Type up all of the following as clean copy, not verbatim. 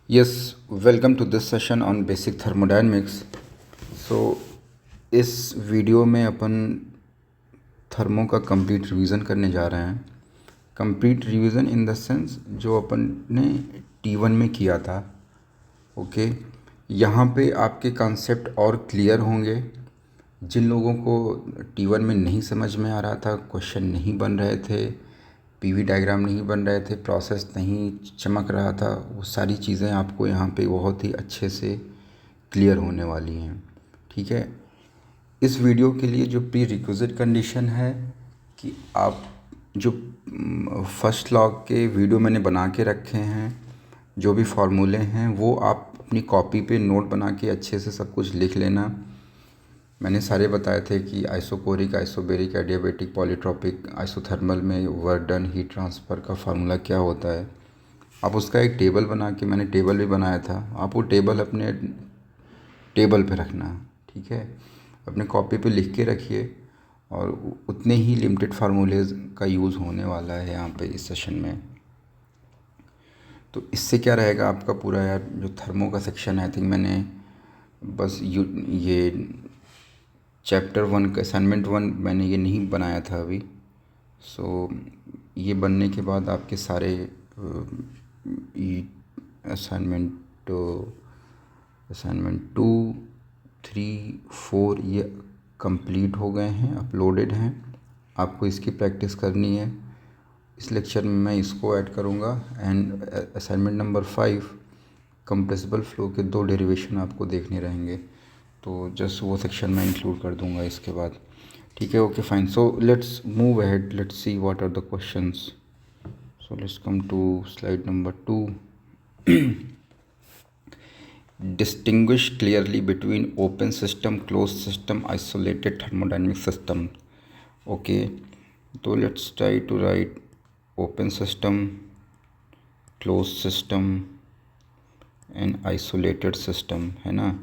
Yes, welcome to this session on basic thermodynamics. So इस video में अपन thermo का complete revision करने जा रहे हैं। Complete revision in the sense जो अपन ने T1 में किया था। ओके, यहाँ पे आपके कॉन्सेप्ट और क्लियर होंगे। जिन लोगों को T1 में नहीं समझ में आ रहा था, क्वेश्चन नहीं बन रहे थे, पीवी डायग्राम नहीं बन रहे थे, प्रोसेस नहीं चमक रहा था, वो सारी चीज़ें आपको यहाँ पे बहुत ही अच्छे से क्लियर होने वाली हैं। ठीक है, इस वीडियो के लिए जो प्री रिक्विजिट कंडीशन है कि आप जो फर्स्ट लॉ के वीडियो मैंने बना के रखे हैं, जो भी फार्मूले हैं वो आप अपनी कॉपी पे नोट बना के अच्छे से सब कुछ लिख लेना। मैंने सारे बताए थे कि isochoric, isobaric, adiabatic, polytropic, isothermal में वर्क डन, हीट ट्रांसफ़र का फार्मूला क्या होता है। आप उसका एक टेबल बना के, मैंने टेबल भी बनाया था, आप वो टेबल अपने टेबल पे रखना। ठीक है, अपने कॉपी पे लिख के रखिए और उतने ही लिमिटेड फार्मूलेज का यूज़ होने वाला है यहाँ पे इस सेशन में। तो इससे क्या रहेगा आपका पूरा यार जो थर्मो का सेक्शन है, आई थिंक मैंने बस ये चैप्टर 1 का असाइनमेंट 1 मैंने ये नहीं बनाया था अभी। सो ये बनने के बाद आपके सारे असाइनमेंट असाइनमेंट 2, 3, 4 ये कंप्लीट हो गए हैं, अपलोडेड हैं। आपको इसकी प्रैक्टिस करनी है। इस लेक्चर में मैं इसको ऐड करूँगा। And assignment number 5 compressible flow के 2 डेरिवेशन आपको देखने रहेंगे, तो जस्ट वो सेक्शन मैं इंक्लूड कर दूंगा इसके बाद। ठीक है, okay fine. So let's move ahead, let's see what are the questions. So let's come to slide number 2। Distinguish clearly between open system, close system, isolated thermodynamic system. Okay, तो let's try to write open system, close system and isolated system, है ना।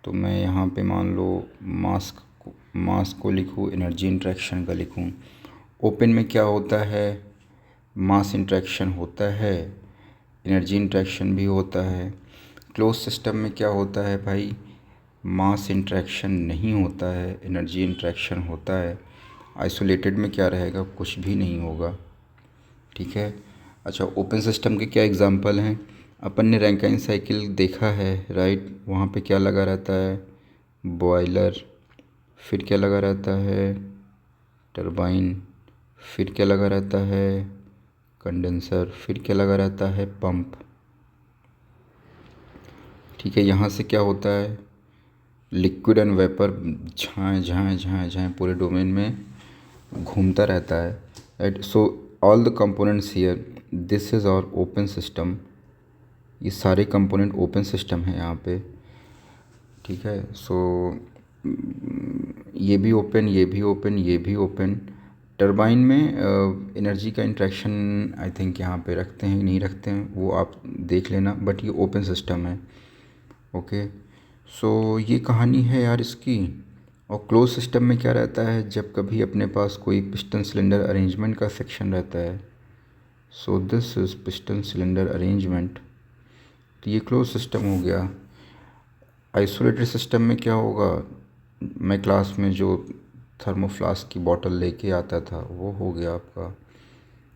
तो मैं यहाँ पे मान लो मास को लिखूँ, एनर्जी इंट्रैक्शन का लिखूँ। ओपन में क्या होता है, मास इंट्रैक्शन होता है, एनर्जी इंट्रैक्शन भी होता है। क्लोज सिस्टम में क्या होता है भाई, मास इंट्रैक्शन नहीं होता है, एनर्जी इंट्रैक्शन होता है। आइसोलेटेड में क्या रहेगा, कुछ भी नहीं होगा। ठीक है, अच्छा ओपन सिस्टम के क्या एग्जांपल हैं। अपन ने रैंकाइन साइकिल देखा है, राइट। वहाँ पे क्या लगा रहता है, बॉयलर, फिर क्या लगा रहता है, टरबाइन, फिर क्या लगा रहता है, कंडेंसर, फिर क्या लगा रहता है, पंप। ठीक है, यहाँ से क्या होता है, लिक्विड एंड वेपर झाएँ झाएँ झाएँ झाएँ पूरे डोमेन में घूमता रहता है, right. So all the components here, this is our open system. ये सारे कंपोनेंट ओपन सिस्टम है यहाँ पे। ठीक है, सो ये भी ओपन, ये भी ओपन, ये भी ओपन। टरबाइन में एनर्जी का इंट्रैक्शन आई थिंक यहाँ पे रखते हैं, नहीं रखते हैं वो आप देख लेना, बट ये ओपन सिस्टम है। ओके, सो ये कहानी है यार इसकी। और क्लोज सिस्टम में क्या रहता है, जब कभी अपने पास कोई पिस्टन सिलेंडर अरेंजमेंट का सेक्शन रहता है। So this is piston cylinder arrangement, तो ये क्लोज सिस्टम हो गया। आइसोलेटेड सिस्टम में क्या होगा, मैं क्लास में जो थर्मोफ्लास्क की बॉटल लेके आता था वो हो गया आपका,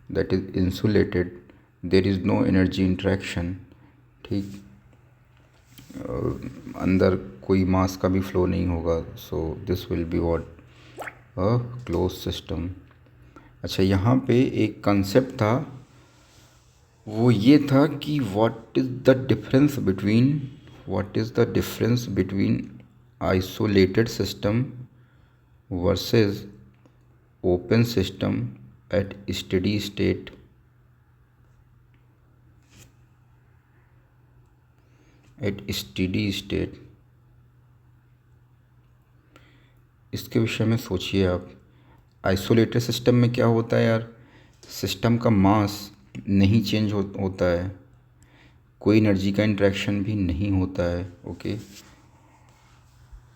that is insulated, there is no energy interaction. ठीक, अंदर कोई मास का भी फ्लो नहीं होगा। So this will be what, a close system. अच्छा, यहाँ पे एक कंसेप्ट था, वो ये था कि what is the difference between isolated system versus open system eight steady state. इसके विषय में सोचिए आप। आइसोलेटेड सिस्टम में क्या होता है यार, सिस्टम का मास नहीं चेंज होता है, कोई एनर्जी का इंट्रैक्शन भी नहीं होता है। ओके,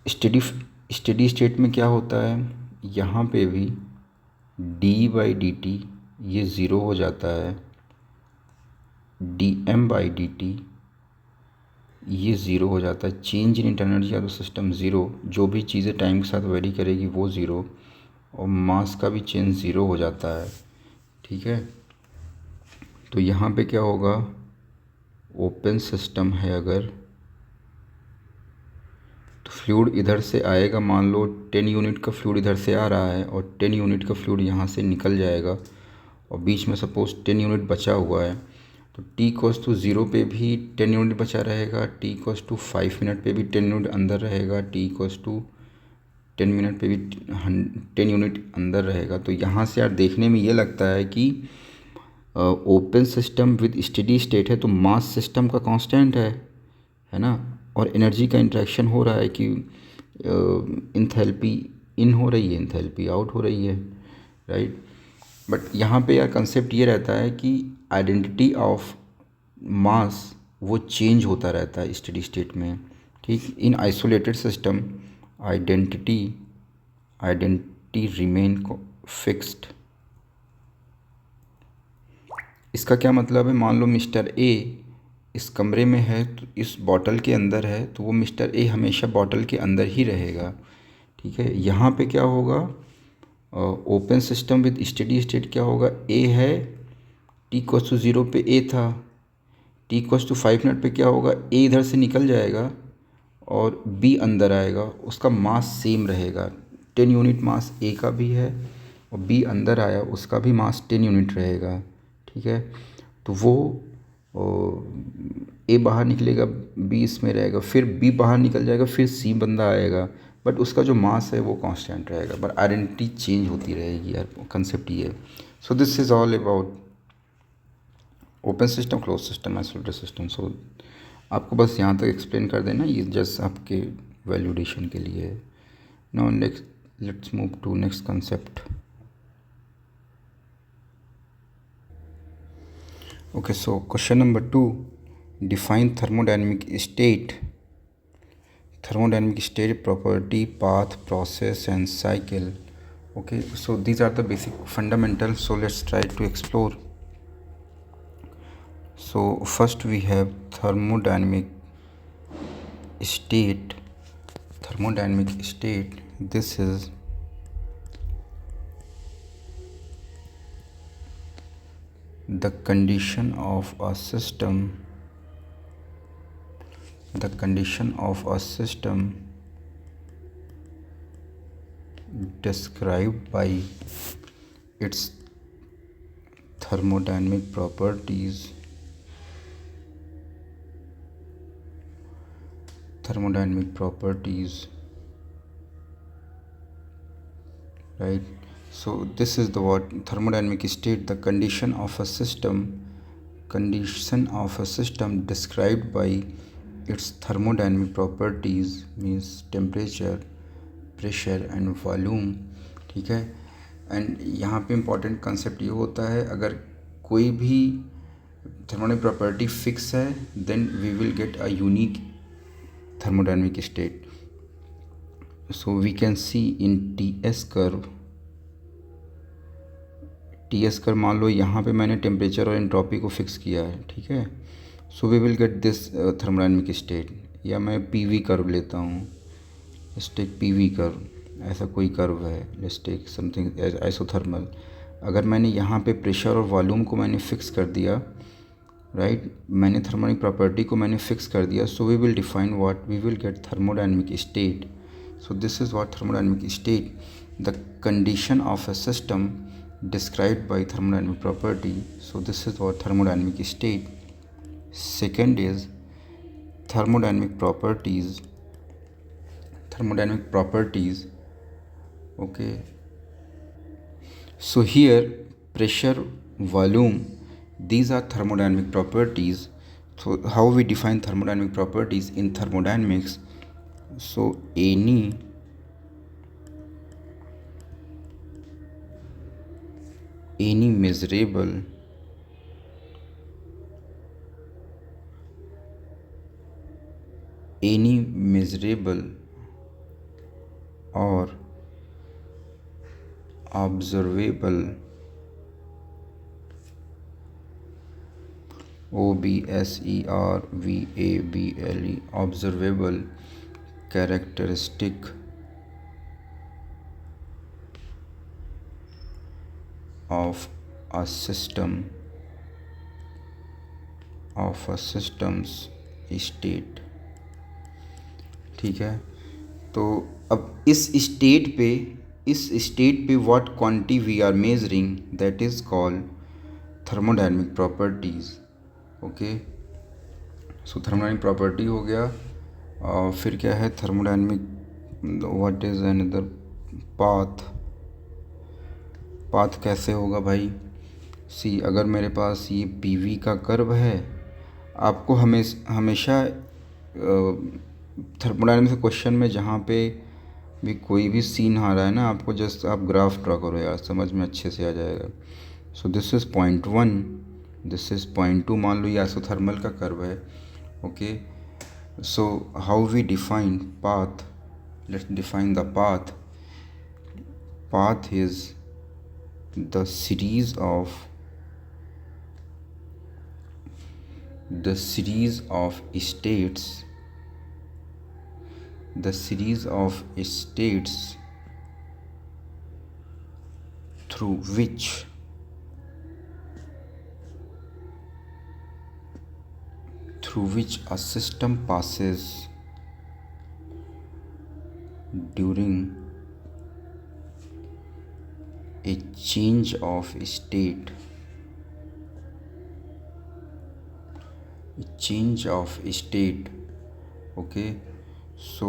स्टेडी स्टेट में क्या होता है, यहाँ पे भी d/dt ये ज़ीरो हो जाता है, dm/dt ये ज़ीरो हो जाता है। Change in energy of the system zero, जो भी चीज़ें टाइम के साथ वेरी करेगी वो ज़ीरो, और मास का भी चेंज ज़ीरो हो जाता है। ठीक है, तो यहाँ पे क्या होगा, ओपन सिस्टम है अगर, तो फ्लूइड इधर से आएगा, मान लो 10 यूनिट का फ्लूइड इधर से आ रहा है और 10 यूनिट का फ्लूइड यहाँ से निकल जाएगा, और बीच में सपोज़ 10 यूनिट बचा हुआ है, तो टी इक्वल्स टू ज़ीरो पे भी 10 यूनिट बचा रहेगा, टी इक्वल्स टू 5 मिनट पे भी 10 यूनिट अंदर रहेगा, टी इक्वल्स टू 10 मिनट पे भी 10 यूनिट अंदर रहेगा। तो यहाँ से यार देखने में ये लगता है कि open system with steady state है, तो मास सिस्टम का कांस्टेंट है ना, और एनर्जी का इंटरेक्शन हो रहा है कि इंथैल्पी इन हो रही है, इंथैल्पी आउट हो रही है, राइट। बट यहाँ पे यार कंसेप्ट ये रहता है कि आइडेंटिटी ऑफ मास वो चेंज होता रहता है स्टेडी स्टेट में, ठीक। इन isolated system identity identity remain fixed. इसका क्या मतलब है, मान लो मिस्टर ए इस कमरे में है, तो इस बॉटल के अंदर है, तो वो मिस्टर ए हमेशा बॉटल के अंदर ही रहेगा, ठीक है। यहाँ पे क्या होगा, open system with steady state क्या होगा, ए है, टी इक्वल्स टू ज़ीरो पे ए था, टी इक्वल्स टू 5 मिनट पे क्या होगा, ए इधर से निकल जाएगा और बी अंदर आएगा, उसका मास सेम रहेगा, 10 यूनिट मास ए का भी है, और बी अंदर आया उसका भी मास 10 यूनिट रहेगा, ठीक है। तो वो ए बाहर निकलेगा, बी इसमें रहेगा, फिर बी बाहर निकल जाएगा, फिर सी बंदा आएगा, बट उसका जो मास है वो कांस्टेंट रहेगा, बट आइडेंटिटी चेंज होती रहेगी यार, कंसेप्ट ये है। So this is all about open system, close system, isolated system. So आपको बस यहाँ तक एक्सप्लेन कर देना, ये जस्ट आपके वैल्यूडेशन के लिए है। Now next let's move to next concept. Okay, so question number 2, define thermodynamic state. Thermodynamic state, property, path, process and cycle. Okay, so these are the basic fundamentals, so let's try to explore. So first we have thermodynamic state. Thermodynamic state, this is the condition of a system, the condition of a system described by its thermodynamic properties, right. So this is the word thermodynamic state, the condition of a system described by its thermodynamic properties, means temperature, pressure and volume, ठीक है। And यहाँ पे important concept ये होता है, अगर कोई भी थर्मोडायनेमिक प्रॉपर्टी फिक्स है then we will get a unique thermodynamic state. So we can see in TS curve, TS curve मान लो यहाँ पे मैंने टेम्परेचर और एंट्रोपी को फिक्स किया है, ठीक है। So we will get this thermodynamic state, या मैं PV कर्व लेता हूँ, लेट्स टेक PV कर्व, ऐसा कोई कर्व है, लेट्स टेक समथिंग आइसोथर्मल। अगर मैंने यहाँ पे प्रेशर और वॉल्यूम को मैंने फिक्स कर दिया, राइट, मैंने थर्मोडायनेमिक प्रॉपर्टी को मैंने फिक्स कर दिया, so we will define what we will get thermodynamic state. So this is what thermodynamic state, the condition of a system described by thermodynamic property. So this is what thermodynamic state. Second is thermodynamic properties. Okay, so here pressure, volume, these are thermodynamic properties. So how we define thermodynamic properties in thermodynamics? So any measurable or observable observable, observable characteristic of a system's state। ठीक है, तो अब इस state पे what quantity we are measuring, that is called thermodynamic properties. Okay, so thermodynamic property हो गया, और फिर क्या है thermodynamic, what is another path कैसे होगा भाई। सी, अगर मेरे पास ये पीवी का कर्व है, आपको हमेशा थर्मोडायनेमिक्स के क्वेश्चन में जहाँ पे भी कोई भी सीन आ रहा है ना, आपको जस्ट आप ग्राफ ड्रा करो यार, समझ में अच्छे से आ जाएगा। So this is point 1, this is point 2, मान लो ये आइसोथर्मल का कर्व है। Okay, so how we define path, let's define the path is the series of states through which a system passes during a change of state, okay, so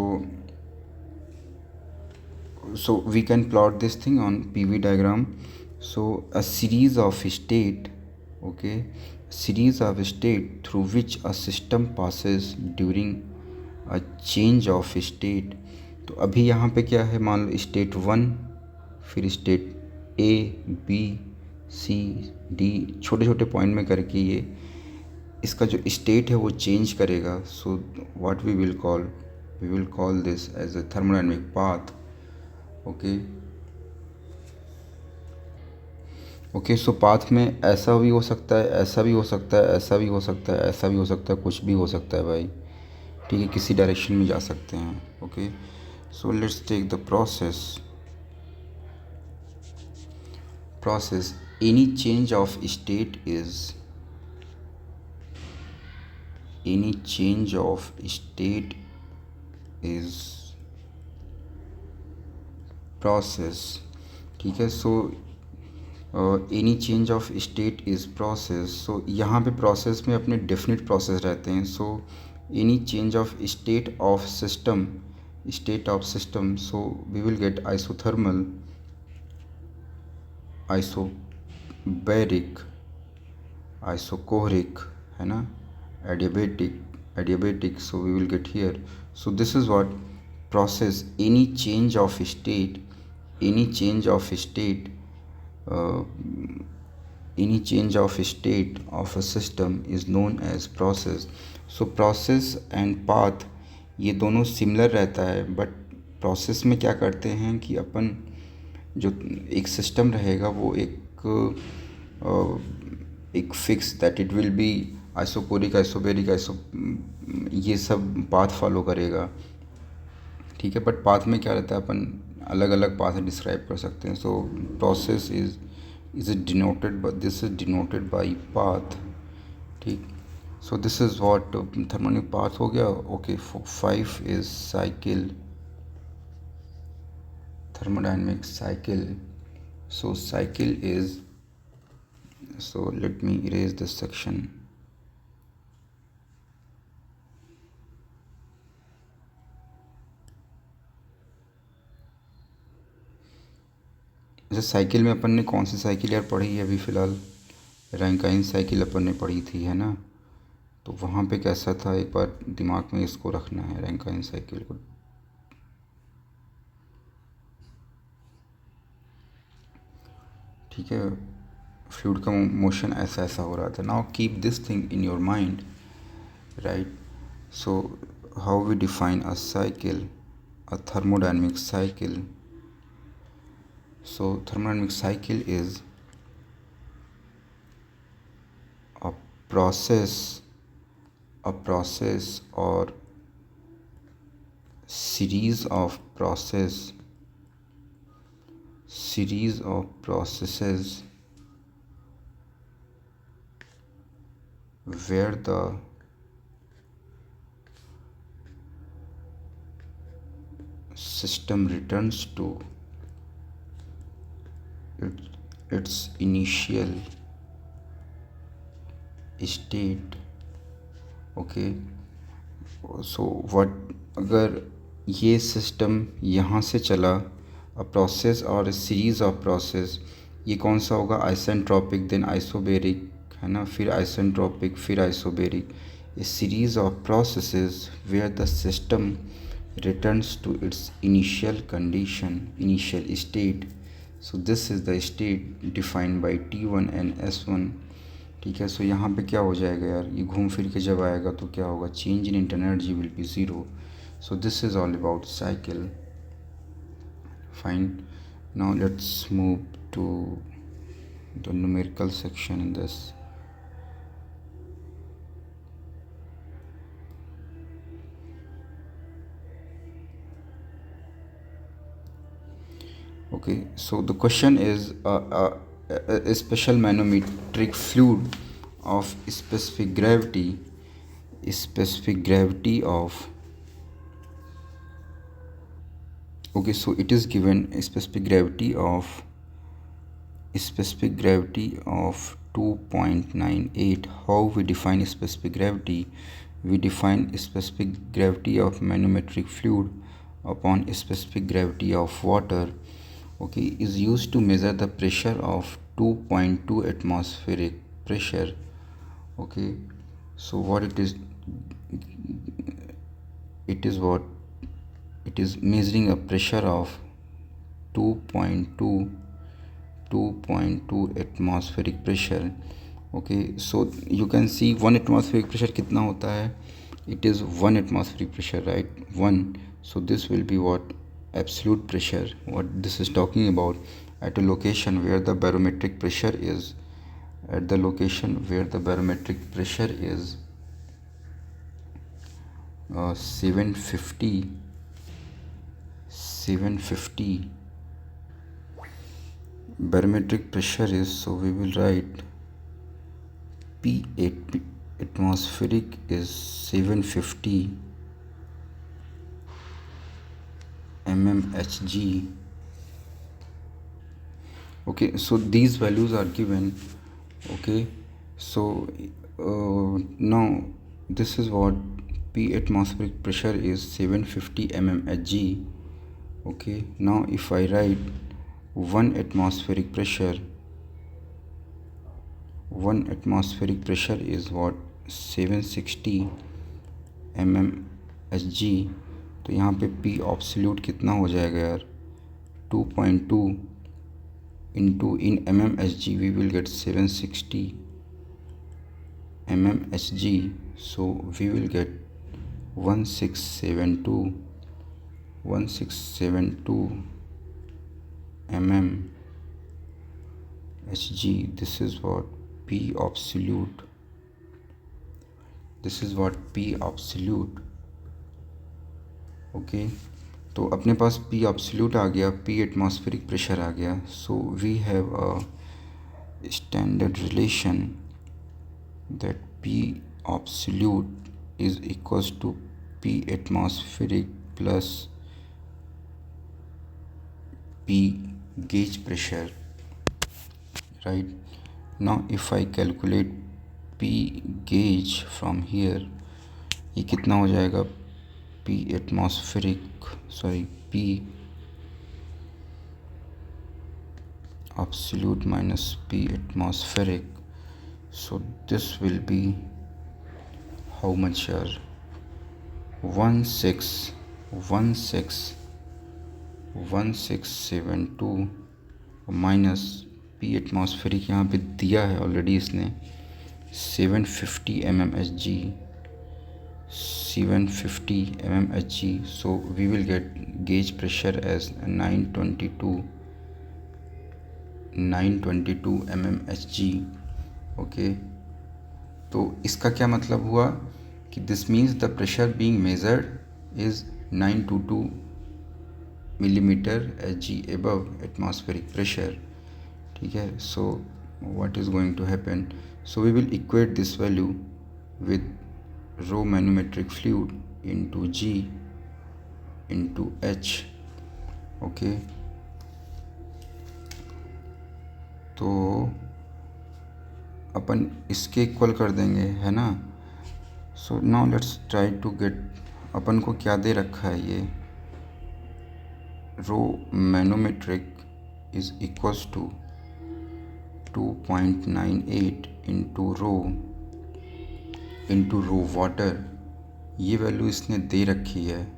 we can plot this thing on PV diagram. So a series of state, okay, series of state through which a system passes during a change of state। तो अभी यहाँ पे क्या है, मान लो state 1, फिर state A, B, C, D, छोटे छोटे पॉइंट में करके ये इसका जो स्टेट है वो चेंज करेगा। So what we will call this as a thermodynamic path. Okay, so path में ऐसा भी हो सकता है, ऐसा भी हो सकता है, ऐसा भी हो सकता है, ऐसा भी हो सकता है, कुछ भी हो सकता है भाई, ठीक है, किसी डायरेक्शन में जा सकते हैं। Okay, so let's take the process. Any change of state is process, ठीक है। So any change of state is process. So यहाँ पे प्रोसेस में अपने डेफिनेट प्रोसेस रहते हैं। So any change of state of system, so we will get isothermal, isobaric, isochoric, है ना, adiabatic, so we will get here. So this is what process, any change of state of a system is known as process. So process and path ये दोनों similar रहता है, but process में क्या करते हैं कि अपन जो एक सिस्टम रहेगा वो एक fix, that it will be isochoric, isobaric, ये सब पाथ फॉलो करेगा, ठीक है। बट पाथ में क्या रहता है, अपन अलग अलग पाथ डिस्क्राइब कर सकते हैं। So process is denoted by path, ठीक। So this is what thermodynamic path हो गया। Okay, 5 is cycle, thermodynamic cycle. So cycle is, so let me erase this section. जैसे साइकिल में अपन ने कौन सी साइकिल यार पढ़ी है अभी फ़िलहाल, रैंकाइन साइकिल अपन ने पढ़ी थी, है ना। तो वहाँ पे कैसा था, एक बार दिमाग में इसको रखना है, रैंकाइन साइकिल को। ठीक है, फ्लूइड का मोशन ऐसा ऐसा हो रहा था। Now keep this thing in your mind, right. So how we define a cycle, a thermodynamic cycle. So thermodynamic cycle is a process a process or series of processes where the system returns to its initial state. Okay, so what अगर ये system यहाँ से चला, a process और series of process, ये कौन सा होगा? आइसेंट्रोपिक, देन आइसोबेरिक, है ना, फिर आइसेंट्रोपिक, फिर isobaric. A series of processes where the system returns to its initial condition, initial state. So this is the state defined by T1 and S1. ठीक है, सो यहाँ पे क्या हो जाएगा यार, ये घूम फिर के जब आएगा तो क्या होगा? Change in internal energy will be zero. So this is all about cycle. Fine, now let's move to the numerical section in this. Okay, so the question is a special manometric fluid of specific gravity of, okay, so it is given a specific gravity of 2.98. How we define a specific gravity? We define a specific gravity of manometric fluid upon a specific gravity of water, okay, is used to measure the pressure of 2.2 atmospheric pressure. Okay, so what it is what it is measuring a pressure of 2.2 atmospheric pressure. Okay, so you can see 1 atmospheric pressure कितना होता है? It is 1 atmospheric pressure, right? 1. So this will be what? Absolute pressure. What this is talking about, at a location where the barometric pressure is 750 barometric pressure is, so we will write P8 atmospheric is 750 mmHg. Okay, so these values are given. Okay, so now this is what P atmospheric pressure is 750 mmHg. Okay, now if I write 1 atmospheric pressure is what? 760 mmHg. तो यहाँ पे P absolute कितना हो जाएगा यार? 2.2 into in mmHg we will get 760 mmHg. So we will get 1672 mmHg. This is what P absolute. Okay, तो अपने पास P absolute आ गया, P एटमॉस्फेरिक प्रेशर आ गया. So we have a standard relation that P absolute is equals to P atmospheric plus P gauge pressure, right? Now if I calculate P gauge from here, ये कितना हो जाएगा? P absolute minus P atmospheric. So this will be how much here? 1672 minus P atmospheric यहाँ पे दिया है already इसने 750 mmHg. So we will get gauge pressure as 922 mmHg. Okay, तो इसका क्या मतलब हुआ कि this means the pressure being measured is 922 millimetre H G above atmospheric pressure. ठीक है, so what is going to happen, so we will equate this value with rho manometric fluid into G into H. Okay, तो अपन इसके equal कर देंगे, है ना। So now let's try to get, अपन को क्या दे रखा है, ये rho manometric is equals to 2.98 into row water, ये वैल्यू इसने दे रखी है।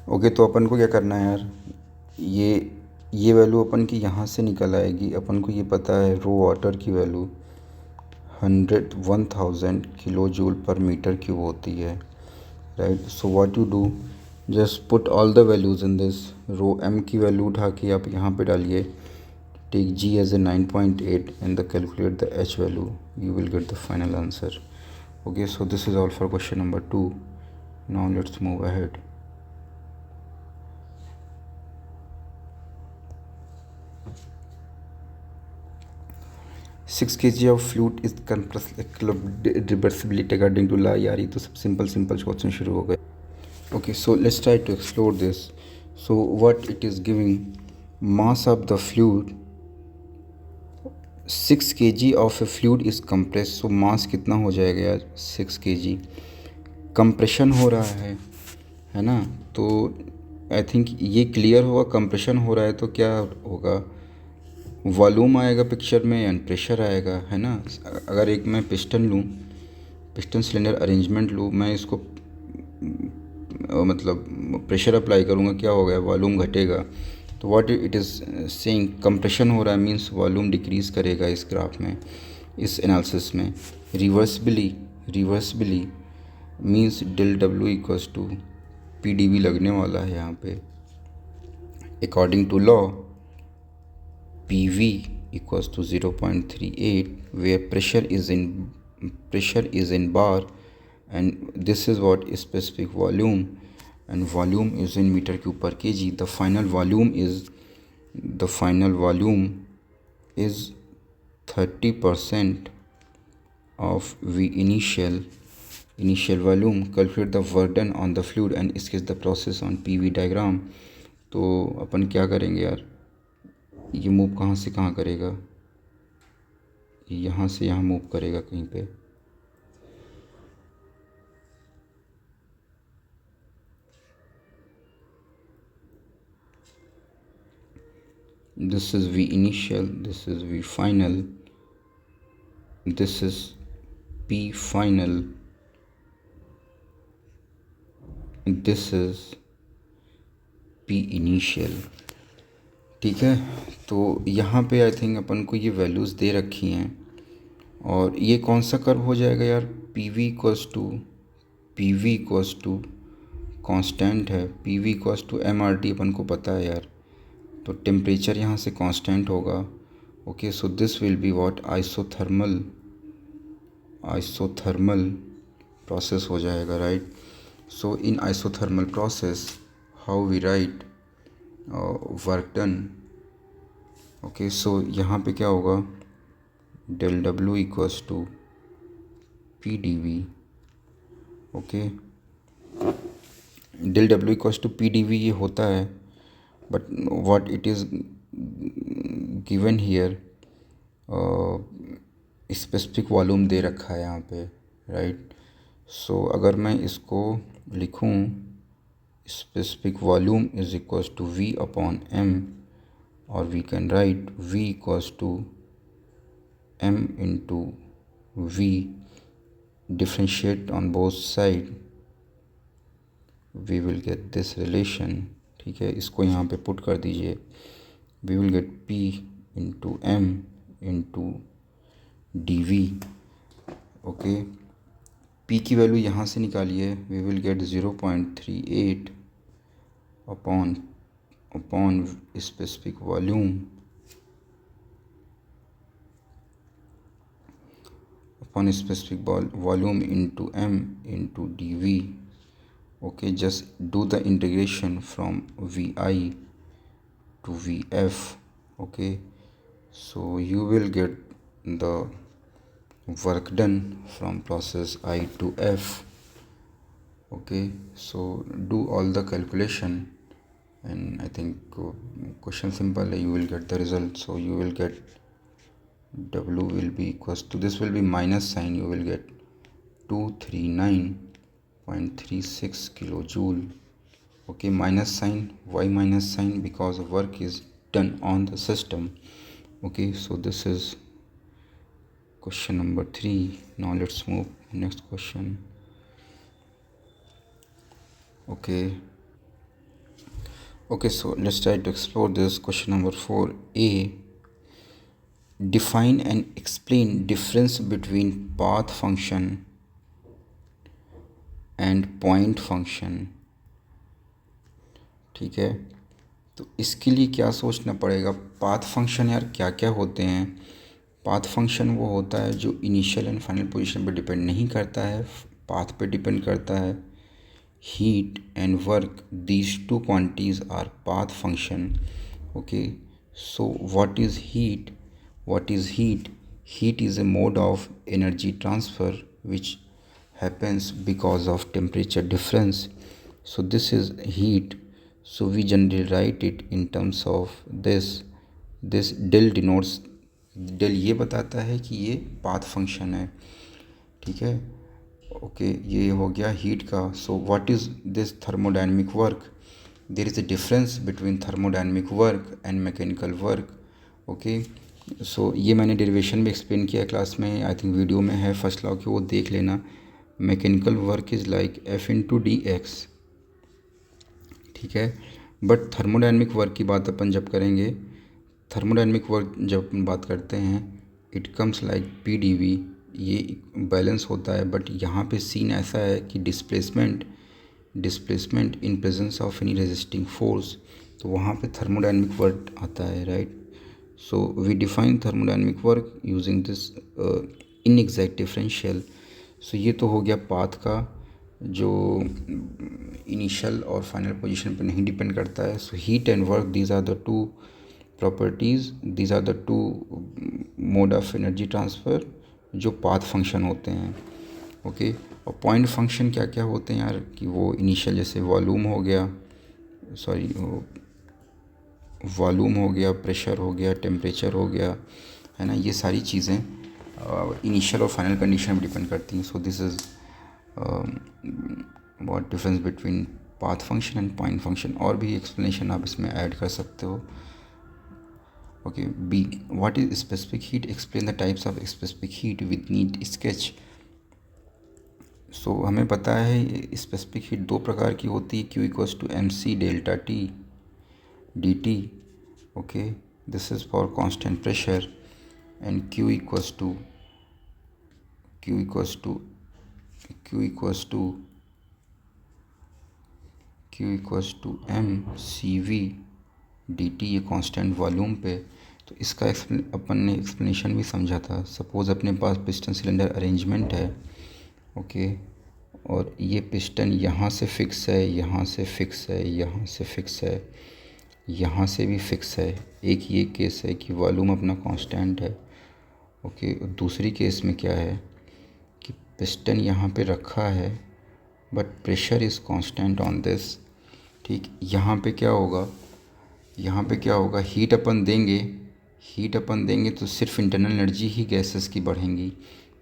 ओके, तो अपन को क्या करना है यार, ये वैल्यू अपन की यहाँ से निकल आएगी। अपन को ये पता है रो वाटर की value 1000 kilo joule per metre cube होती है, right. So what you do, just put all the values in this. Rho M की वैल्यू उठा के आप यहाँ पे डालिए, take g as a 9.8 and the calculate the H value, you will get the final answer. Okay, so this is all for question number 2. Now let's move ahead. Six K G of fluid is reversibility according to law. यार ये तो सब simple question शुरू हो गए। Okay, so let's try to explore this. So what it is giving, mass of the fluid 6 kg of a fluid is compress. So mass कितना हो जाएगा यार, 6 kg। कंप्रेशन हो रहा है ना। तो आई थिंक ये क्लियर होगा, कंप्रेशन हो रहा है तो क्या होगा, वॉल्यूम आएगा पिक्चर में एंड प्रेशर आएगा, है ना। अगर एक मैं पिस्टन लूँ, पिस्टन सिलेंडर अरेंजमेंट लूँ, मैं इसको मतलब प्रेशर अप्लाई करूँगा, क्या होगा, वॉल्यूम घटेगा। तो what it is saying, compression हो रहा है मीन्स वॉल्यूम डिक्रीज़ करेगा इस ग्राफ में, इस एनालिसिस में। Reversibly means del W equals to P D V लगने वाला है यहाँ पे। According to law P V equals to 0.38 where pressure is in bar and this is what is specific volume and volume is in meter cube per kg. The final volume is 30% of V initial volume. Calculate the burden on the fluid and sketch the process on PV diagram. तो अपन क्या करेंगे यार, ये move कहाँ से कहाँ करेगा, यहाँ से यहाँ मूव करेगा कहीं पे। This is V initial, this is V final, this is P final, this is P initial. ठीक है, तो यहाँ पे आई थिंक अपन को ये वैल्यूज़ दे रखी हैं। और ये कौन सा कर्व हो जाएगा यार, P V equals to constant है, P V equals to M R T अपन को पता है यार। तो टेम्परेचर यहाँ से कांस्टेंट होगा। Okay, so this will be what, isothermal process हो जाएगा, right. So in isothermal process how we write work done. Okay, so यहाँ पे क्या होगा, del W equals to P D V. Okay, del W equals to P D V ये होता है, but what it is given here, specific volume दे रखा है यहाँ पे, राइट। सो अगर मैं इसको लिखूँ, specific volume is equals to V upon M, और we can write V equals to M into V, differentiate on both side, we will get this relation. ठीक है, इसको यहाँ पे पुट कर दीजिए, we will get P into M into D V. Okay, P की value यहाँ से निकालिए, we will get 0.38 upon specific volume upon specific volume into m into dv. Okay, just do the integration from vi to vf. Okay, so you will get the work done from process I to f. Okay, so do all the calculation, and I think question simple, you will get the result. So you will get W will be equals to, this will be minus sign, you will get 239.36 kilojoule. Okay, minus sign, why minus sign? Because work is done on the system. Okay, so this is question number 3. Now let's move next question. Okay, so let's try to explore this. Question number 4a, define and explain difference between path function and point function. ठीक है, तो इसके लिए क्या सोचना पड़ेगा? Path function यार क्या क्या होते हैं? पाथ फंक्शन वो होता है जो इनिशियल एंड फाइनल पोजीशन पे डिपेंड नहीं करता है, पाथ पे डिपेंड करता है. Heat and work, these two quantities our path function. Okay, so what is heat? Heat is a mode of energy transfer which happens because of temperature difference. So this is heat. So we generally write it in terms of this del denotes, del ये बताता है कि ये path function है. ठीक है, okay, ये हो गया हीट का. So what is this? Thermodynamic work. There is a difference between thermodynamic work and mechanical work. Okay, so ये मैंने डेरिवेशन भी एक्सप्लेन किया क्लास में, आई थिंक वीडियो में है फर्स्ट लॉ की, वो देख लेना. Mechanical work is like F into D x. ठीक है, बट थर्मोडायनेमिक वर्क की बात अपन जब करेंगे, थर्मोडायनेमिक वर्क जब अपन बात करते हैं, it comes like P D V. ये बैलेंस होता है, बट यहाँ पे सीन ऐसा है कि displacement in presence of any resisting force, तो वहाँ पे थर्मोडायनेमिक वर्क आता है, right. So we define thermodynamic work using this inexact differential. So ये तो हो गया पाथ का जो इनिशियल और फाइनल पोजीशन पर नहीं डिपेंड करता है. So heat and work, these are the two properties, these are the two mode of energy transfer जो पाथ फंक्शन होते हैं. ओके, और पॉइंट फंक्शन क्या क्या होते हैं यार? कि वो इनिशियल जैसे वॉल्यूम हो गया, वॉल्यूम हो गया, प्रेशर हो गया, टेम्परेचर हो गया, है ना, ये सारी चीज़ें इनिशियल और फाइनल कंडीशन में डिपेंड करती हैं. So this is what difference between path function and point function. और भी एक्सप्लेनेशन आप इसमें ऐड कर सकते हो. Okay, B, what is specific heat? Explain the types of specific heat with neat sketch. So हमें पता है स्पेसिफिक हीट दो प्रकार की होती है. Q equals to MC delta T dt. Okay, this is for constant pressure, and Q equals to mCV dt, ये constant volume पे. तो इसका अपन ने एक्सप्लेनेशन भी समझा था. सपोज़ अपने पास पिस्टन सिलेंडर अरेंजमेंट है. ओके, और ये पिस्टन यहाँ से फिक्स है, यहाँ से फिक्स है, यहाँ से फिक्स है, यहाँ से भी फिक्स है. एक ये केस है कि वॉल्यूम अपना कांस्टेंट है. ओके, दूसरी केस में क्या है कि पिस्टन यहाँ पे रखा है but pressure is constant on this. ठीक, यहाँ पे क्या होगा, हीट अपन देंगे तो सिर्फ इंटरनल एनर्जी ही गैसेस की बढ़ेंगी.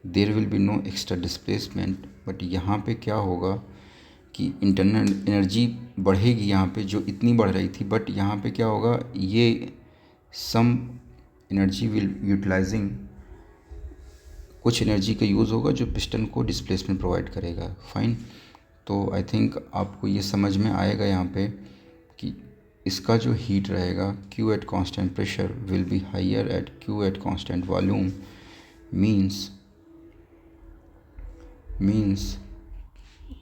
There will be no extra displacement. But यहाँ पे क्या होगा कि इंटरनल एनर्जी बढ़ेगी यहाँ पे, जो इतनी बढ़ रही थी, बट यहाँ पे क्या होगा, ये सम एनर्जी विल यूटिलाइजिंग, कुछ एनर्जी का यूज़ होगा जो पिस्टन को डिस्प्लेसमेंट प्रोवाइड करेगा. फाइन, तो आई थिंक आपको ये समझ में आएगा यहाँ पे कि इसका जो हीट रहेगा Q at constant pressure will be higher at Q at constant volume. Means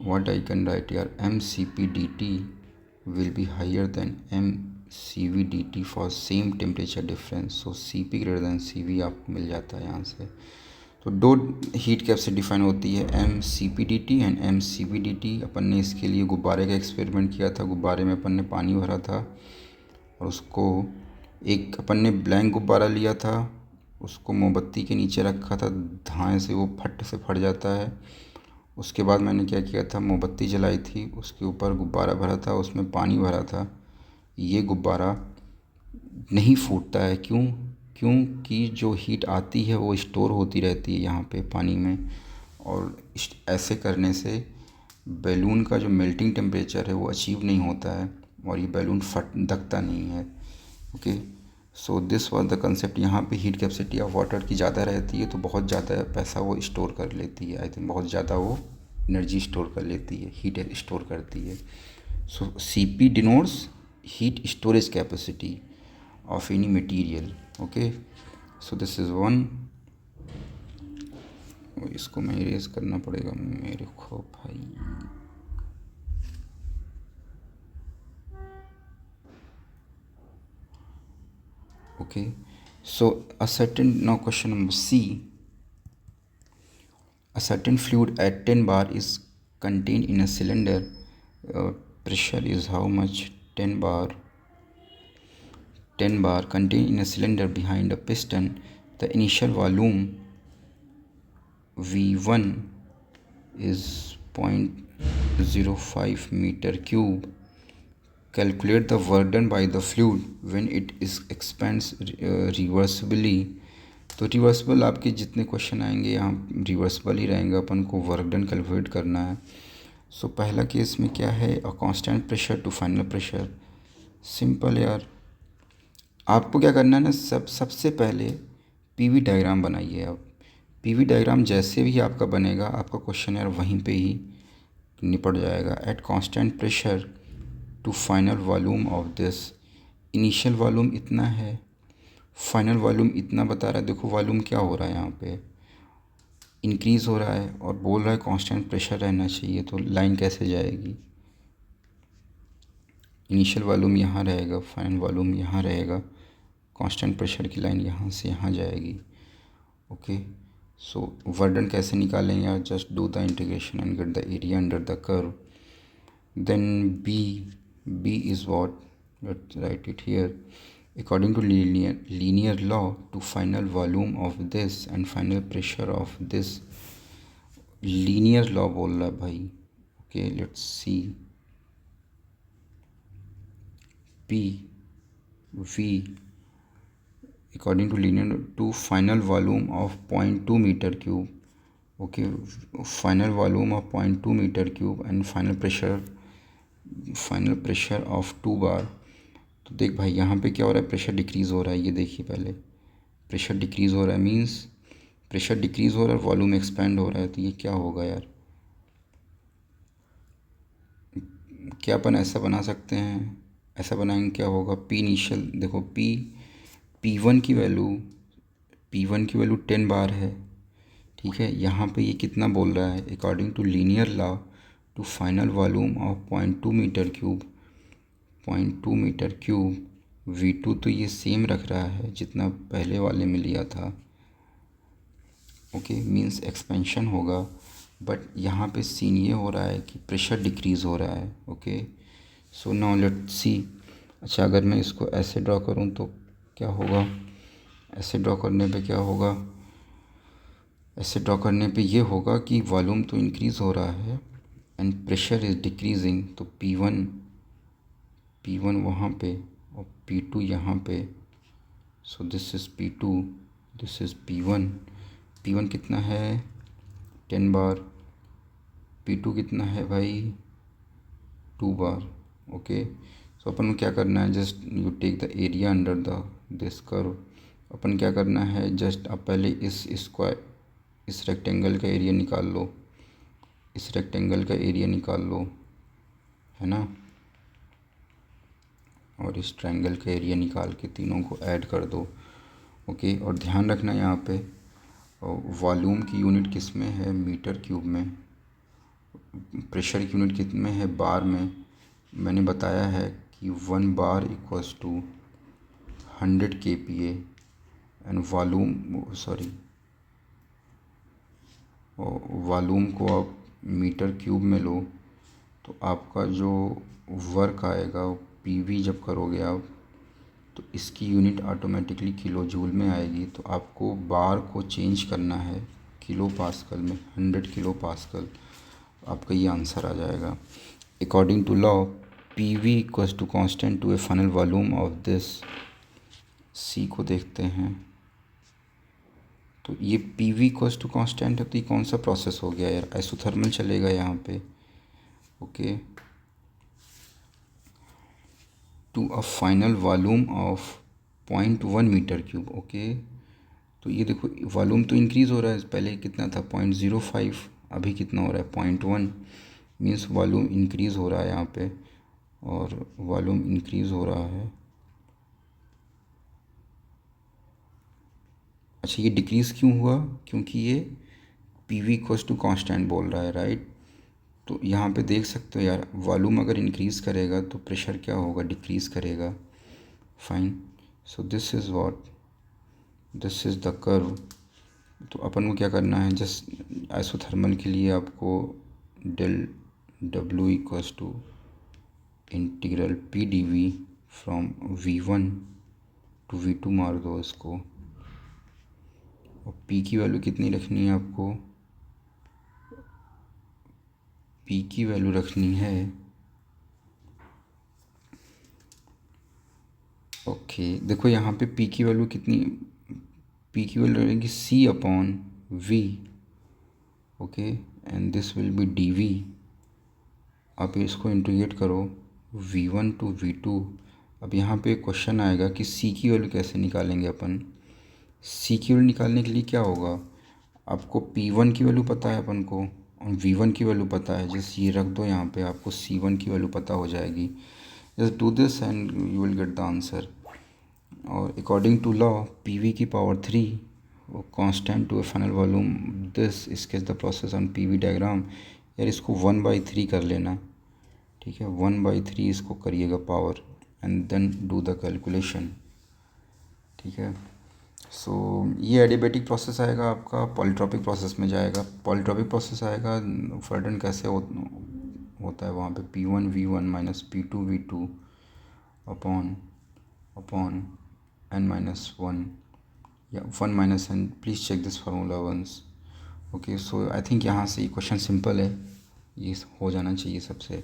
what I can write here, mCp dt will be higher than mCv dt for same temperature difference. So Cp greater than Cv आपको मिल जाता है यहाँ से. तो दो heat capacity define होती है, M C P D T and M C B D T. अपन ने इसके लिए गुब्बारे का एक्सपेरिमेंट किया था। गुब्बारे में अपन ने पानी भरा था और उसको एक अपन ने ब्लैंक गुब्बारा लिया था, उसको मोमबत्ती के नीचे रखा था, धाएँ से वो फट से फट जाता है। उसके बाद मैंने क्या किया था, मोमबत्ती जलाई थी, उसके ऊपर गुब्बारा भरा था, उसमें पानी भरा था। ये गुब्बारा नहीं फूटता है, क्यों? क्योंकि जो हीट आती है वो स्टोर होती रहती है यहाँ पे पानी में, और ऐसे करने से बैलून का जो मेल्टिंग टेम्परेचर है वो अचीव नहीं होता है और ये बैलून धकता नहीं है। Okay, so this was the concept. यहाँ पे हीट कैपेसिटी ऑफ वाटर की ज़्यादा रहती है तो बहुत ज़्यादा पैसा वो स्टोर कर लेती है। आई थिंक बहुत ज़्यादा वो एनर्जी स्टोर कर लेती है, हीट स्टोर करती है। So C P denotes heat storage capacity of any material. Okay, so this is one. इसको मैं इरेज करना पड़ेगा मेरे को भाई। Okay, so a certain, now question number C, a certain fluid at 10 bar is contained in a cylinder. Pressure is how much? 10 bar contained in a cylinder behind a piston. The initial volume V1 is 0.05 meter cube. Calculate the work done by the fluid when it is expands reversibly. तो reversible आपके जितने question आएंगे यहाँ reversible ही रहेंगे, अपन को work done calculate करना है। सो पहला केस में क्या है, a constant pressure to final pressure. Simple यार, आपको क्या करना है ना, सबसे पहले पीवी डायग्राम बनाइए आप। पीवी डायग्राम जैसे भी आपका बनेगा, आपका क्वेश्चन यार वहीं पे ही निपट जाएगा। At constant pressure to final volume of this, initial volume इतना है, फाइनल वॉल्यूम इतना बता रहा है। देखो वॉल्यूम क्या हो रहा है यहाँ पे, इंक्रीज़ हो रहा है और बोल रहा है कांस्टेंट प्रेशर रहना चाहिए, तो लाइन कैसे जाएगी? इनिशियल वॉल्यूम यहाँ रहेगा, फाइनल वॉल्यूम यहाँ रहेगा, कांस्टेंट प्रेशर की लाइन यहाँ से यहाँ जाएगी। ओके, सो वर्क डन कैसे निकालेंगे यार? Just do the integration and get the area under the curve. Then B is what? Let's write it here. According to linear law, to final volume of this and final pressure of this, linear law बोल रहा है भाई। Okay, let's see. V according to linear to final volume of 0.2 meter cube. Okay, final volume of 0.2 meter cube and final pressure of 2 bar. तो देख भाई यहाँ पे क्या हो रहा है, प्रेशर डिक्रीज़ हो रहा है। ये देखिए पहले प्रेशर डिक्रीज़ हो रहा है, मींस प्रेशर डिक्रीज़ हो रहा है, वॉल्यूम एक्सपेंड हो रहा है। तो ये क्या होगा यार, क्या अपन ऐसा बना सकते हैं? ऐसा बनाएंगे क्या होगा, पी इनिशियल, देखो पी वन की वैल्यू 10 बार है, ठीक है। यहाँ पे ये कितना बोल रहा है, according to linear law to final volume of 0.2 metre cube, 0.2 metre cube. V2 तो ये सेम रख रहा है जितना पहले वाले में लिया था। ओके, मीन्स एक्सपेंशन होगा, बट यहाँ पे सीन ये हो रहा है कि प्रेशर डिक्रीज़ हो रहा है। Okay, so now let's see. अच्छा, अगर मैं इसको ऐसे ड्रॉ करूँ तो क्या होगा? ऐसे ड्रॉ करने पे क्या होगा? ऐसे ड्रॉ करने पे ये होगा कि वॉल्यूम तो इंक्रीज़ हो रहा है एंड प्रेशर इज़ डिक्रीजिंग। तो P1 वहाँ पे और P2 यहाँ पे। सो this is P2, this is P1 कितना है? 10 बार। P2 कितना है भाई? 2 बार। ओके, सो अपन को क्या करना है, just you take the area under the this curve. अपन क्या करना है, जस्ट आप पहले इस रेक्टेंगल का एरिया निकाल लो, इस रेक्टेंगल का एरिया निकाल लो, है ना, और इस ट्रायंगल का एरिया निकाल के तीनों को ऐड कर दो। ओके, और ध्यान रखना यहाँ पे वॉल्यूम की यूनिट किस में है, मीटर क्यूब में। प्रेशर की यूनिट किस में है, बार में। मैंने बताया है कि 1 bar equals to 100 kPa and volume, sorry और वॉल्यूम को आप मीटर क्यूब में लो तो आपका जो वर्क आएगा पीवी जब करोगे आप तो इसकी यूनिट ऑटोमेटिकली किलो जूल में आएगी। तो आपको बार को चेंज करना है किलो पास्कल में, 100 किलो पास्कल, आपका ये आंसर आ जाएगा। According to law P V equals to constant to a final volume of this. C को देखते हैं तो ये P V equals to constant है तो ये कौन सा प्रोसेस हो गया यार, आइसोथर्मल चलेगा यहाँ पे। Okay, to a final volume of 0.1 metre cube. Okay, तो ये देखो वॉल्यूम तो इंक्रीज़ हो रहा है, पहले कितना था 0.05, अभी कितना हो रहा है 0.1, मीन्स वॉल्यूम इंक्रीज़ हो रहा है यहाँ पे, और वॉल्यूम इंक्रीज़ हो रहा है। अच्छा, ये डिक्रीज़ क्यों हुआ, क्योंकि ये P V equals to constant बोल रहा है, राइट। तो यहाँ पे देख सकते हो यार, वॉल्यूम अगर इंक्रीज़ करेगा तो प्रेशर क्या होगा, डिक्रीज़ करेगा। Fine, so this is what, this is the curve. तो अपन को क्या करना है, जस्ट आइसोथर्मल के लिए आपको del W equals to integral P D V from V1 to V2 मार दो इसको, और P की वैल्यू कितनी रखनी है आपको, P की वैल्यू रखनी है, ओके देखो यहाँ पे P की वैल्यू कितनी, P की वैल्यू रहेगी C/V। Okay, and this will B dV। आप इसको इंटीग्रेट करो V1 टू V2। अब यहाँ पे क्वेश्चन आएगा कि C की वैल्यू कैसे निकालेंगे अपन। C की वैल्यू निकालने के लिए क्या होगा, आपको P1 की वैल्यू पता है अपन को, और V1 की वैल्यू पता है, जस्ट ये रख दो यहाँ पे, आपको C1 की वैल्यू पता हो जाएगी। Just do this and you will get the answer. और अकॉर्डिंग टू लॉ PV की पावर 3 वो constant to a final volume this sketch the process on PV diagram. यार इसको 1/3 कर लेना, ठीक है, 1/3 इसको करिएगा power, and then do the calculation, ठीक है। सो ये एडियाबैटिक प्रोसेस आएगा आपका, पॉलीट्रॉपिक प्रोसेस में जाएगा। पॉलीट्रॉपिक प्रोसेस आएगा, फर्डन कैसे होता है वहाँ पे P1 V1 minus P2 V2 upon n-1 या 1 minus n। Please check this formula once. Okay, so I think यहाँ से ये क्वेश्चन सिंपल है, ये हो जाना चाहिए सबसे।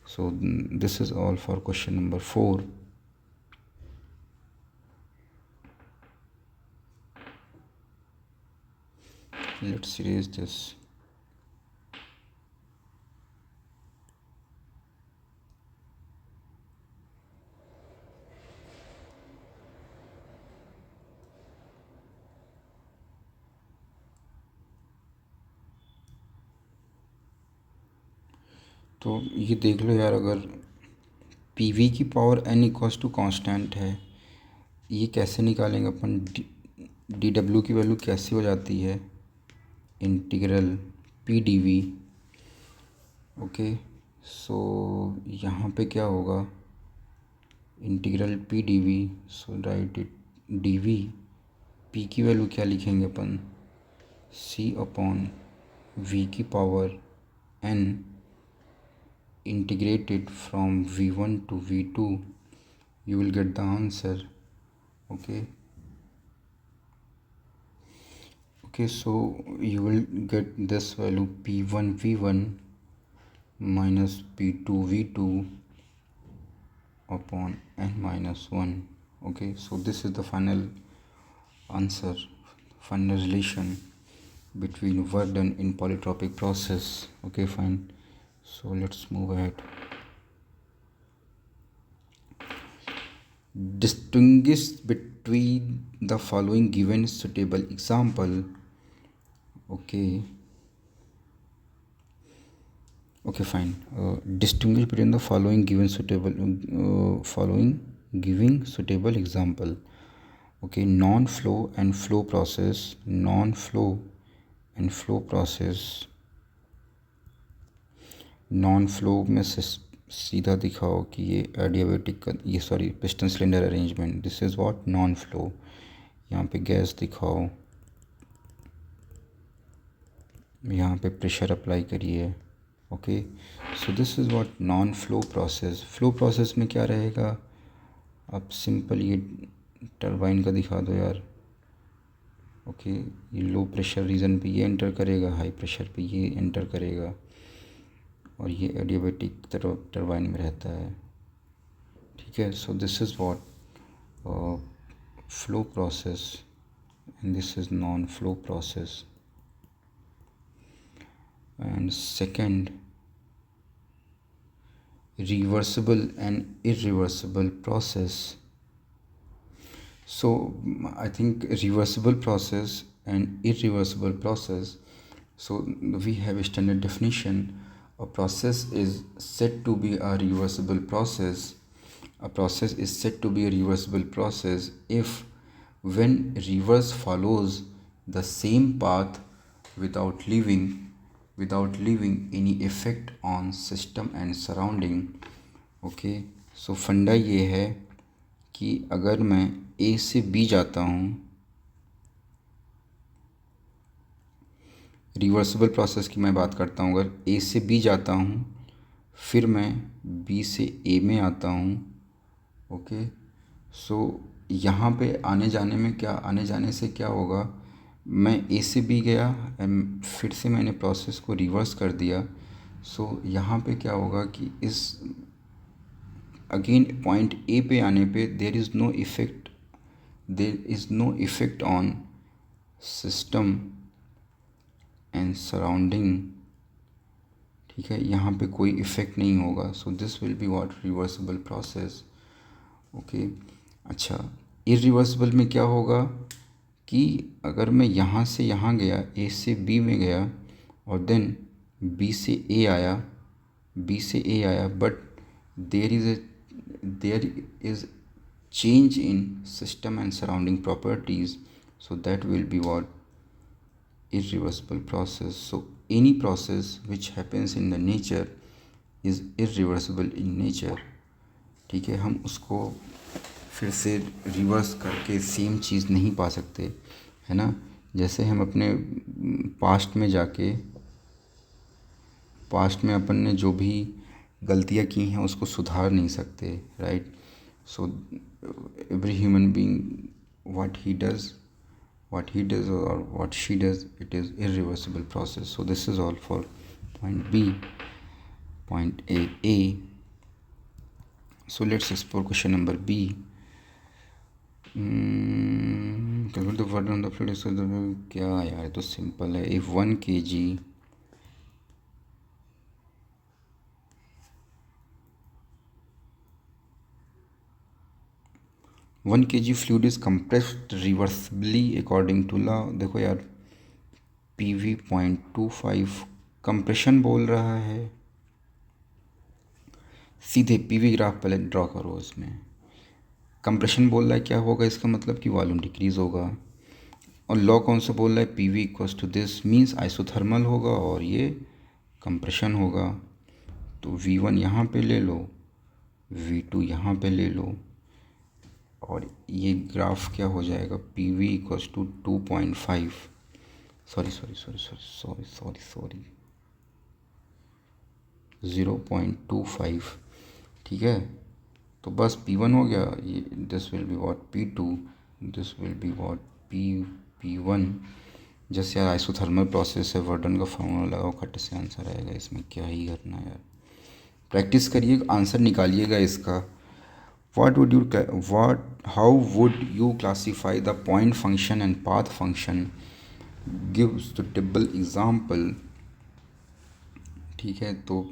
सो this is all for question number 4। Let's erase this. तो ये देख लो यार, अगर PV की power n equals to constant है, ये कैसे निकालेंगे अपन, DW की वैल्यू कैसे हो जाती है, इंटीग्रल PdV। ओके, सो यहाँ पे क्या होगा, integral PdV, so right it dV। P की वैल्यू क्या लिखेंगे अपन, C/V की power n integrated from V1 to V2, you will get the answer. Okay, so you will get this value P1 V1 minus P2 V2 upon n-1. Okay, so this is the final answer, final relation between work done in polytropic process. Okay, fine, so let's move ahead. Distinguish between the following given suitable example. Okay, fine. Distinguish between the following given suitable example. Okay, non-flow and flow process, non-flow and flow process। non-flow में सीधा दिखाओ कि ये adiabatic का, ये sorry piston cylinder arrangement, this is what non-flow। यहाँ पे gas दिखाओ, यहाँ पे प्रेशर अप्लाई करिए। Okay, so this is what non flow process. Flow process में क्या रहेगा, आप सिंपल ये टरबाइन का दिखा दो यार। ओके, ये लो प्रेशर रीजन पे ये एंटर करेगा, हाई प्रेशर पे ये एंटर करेगा, और ये एडियाबैटिक टरबाइन में रहता है। ठीक है, so this is what flow process and this is non-flow process. And second, reversible and irreversible process. So I think reversible process and irreversible process, so we have a standard definition. A process is said to be a reversible process. A process is said to be a reversible process if when reverse follows the same path without leaving any effect on system and surrounding. Okay, so फंडा ये है कि अगर मैं ए से B जाता हूँ, reversible process की मैं बात करता हूँ, अगर ए से बी जाता हूँ फिर मैं बी से ए में आता हूँ। ओके, सो यहाँ पे आने जाने से क्या होगा, मैं ए से बी गया एंड फिर से मैंने प्रोसेस को रिवर्स कर दिया। सो यहाँ पे क्या होगा कि इस अगेन पॉइंट ए पे आने पे there is no effect on system and surrounding. ठीक है, यहाँ पे कोई इफ़ेक्ट नहीं होगा। So this will be what reversible process. Okay, अच्छा, इरिवर्सिबल में क्या होगा कि अगर मैं यहाँ से यहाँ गया, ए से बी में गया और देन बी से ए आया, but there is change in system and surrounding properties, so that will be what irreversible process. So any process which happens in the nature is irreversible in nature. ठीक है, हम उसको फिर से reverse करके same चीज़ नहीं पा सकते, है ना। जैसे हम अपने पास्ट में अपन ने जो भी गलतियाँ की हैं उसको सुधार नहीं सकते, right. So every human being, what he does or what she does, it is irreversible process. So this is all for point B. Point A. So let's explore question number B. Calculate the burden on the fluid. So क्या यार, तो simple है। if 1 kg 1 kg fluid is compressed reversibly according to law। देखो यार, PV 0.25 compression बोल रहा है, सीधे PV ग्राफ पहले ड्रॉ करो। इसमें कंप्रेशन बोल रहा है, क्या होगा इसका मतलब कि वॉल्यूम डिक्रीज़ होगा, और लॉ कौन सा बोल रहा है, PV equals to this, means isothermal होगा और ये कंप्रेशन होगा। तो V1 यहाँ पे ले लो, V2 यहाँ पे ले लो, और ये ग्राफ क्या हो जाएगा, PV इक्वल्स टू 2.5, सॉरी 0.25। ठीक है, तो बस P1 हो गया, ये this will be what P2, this will be what P1। जैसे यार आइसोथर्मल प्रोसेस है, वर्डन का फॉर्मूला लगाओ, खट से आंसर आएगा। इसमें क्या ही करना है यार, प्रैक्टिस करिए, आंसर निकालिएगा इसका। how would you classify the point function and path function? give suitable example। ठीक है, तो